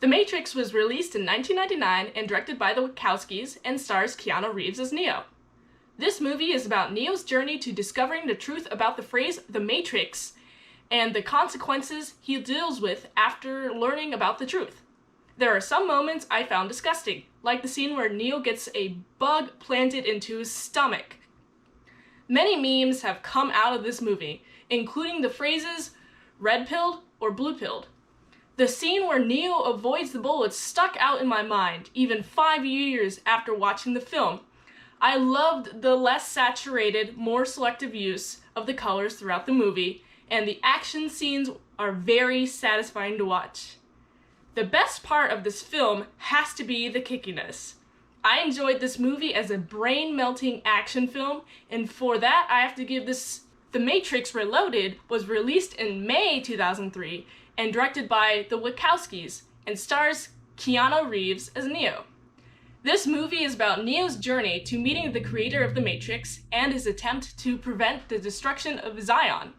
The Matrix was released in 1999 and directed by the Wachowskis and stars Keanu Reeves as Neo. This movie is about Neo's journey to discovering the truth about the phrase "the Matrix" and the consequences he deals with after learning about the truth. There are some moments I found disgusting, like the scene where Neo gets a bug planted into his stomach. Many memes have come out of this movie, including the phrases "red-pilled" or "blue-pilled." The scene where Neo avoids the bullets stuck out in my mind, even 5 years after watching the film. I loved the less saturated, more selective use of the colors throughout the movie, and the action scenes are very satisfying to watch. The best part of this film has to be the kickiness. I enjoyed this movie as a brain-melting action film, and for that I have to give this. The Matrix Reloaded was released in May 2003 and directed by the Wachowskis and stars Keanu Reeves as Neo. This movie is about Neo's journey to meeting the creator of the Matrix and his attempt to prevent the destruction of Zion.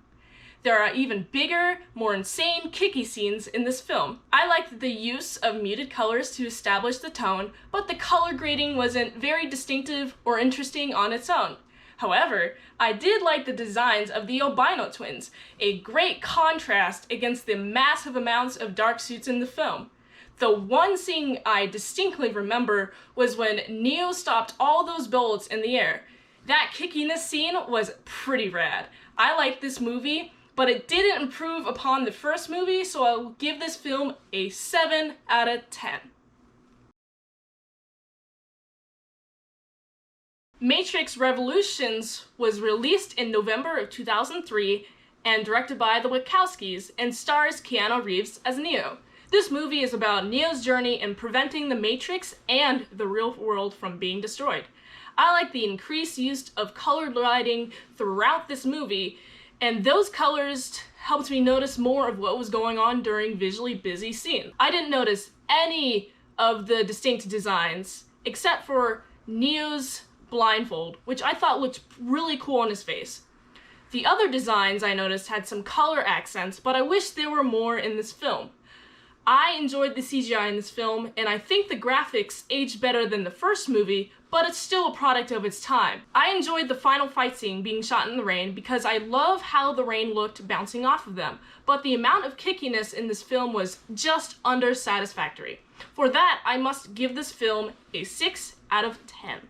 There are even bigger, more insane, kicky scenes in this film. I liked the use of muted colors to establish the tone, but the color grading wasn't very distinctive or interesting on its own. However, I did like the designs of the albino twins, a great contrast against the massive amounts of dark suits in the film. The one scene I distinctly remember was when Neo stopped all those bullets in the air. That kickiness scene was pretty rad. I liked this movie, but it didn't improve upon the first movie, so I'll give this film a 7 out of 10. Matrix Revolutions was released in November of 2003 and directed by the Wachowskis and stars Keanu Reeves as Neo. This movie is about Neo's journey in preventing the Matrix and the real world from being destroyed. I like the increased use of colored lighting throughout this movie, and those colors helped me notice more of what was going on during visually busy scenes. I didn't notice any of the distinct designs except for Neo's blindfold, which I thought looked really cool on his face. The other designs I noticed had some color accents, but I wish there were more in this film. I enjoyed the CGI in this film, and I think the graphics aged better than the first movie, but it's still a product of its time. I enjoyed the final fight scene being shot in the rain because I love how the rain looked bouncing off of them, but the amount of kickiness in this film was just under satisfactory. For that, I must give this film a 6 out of 10.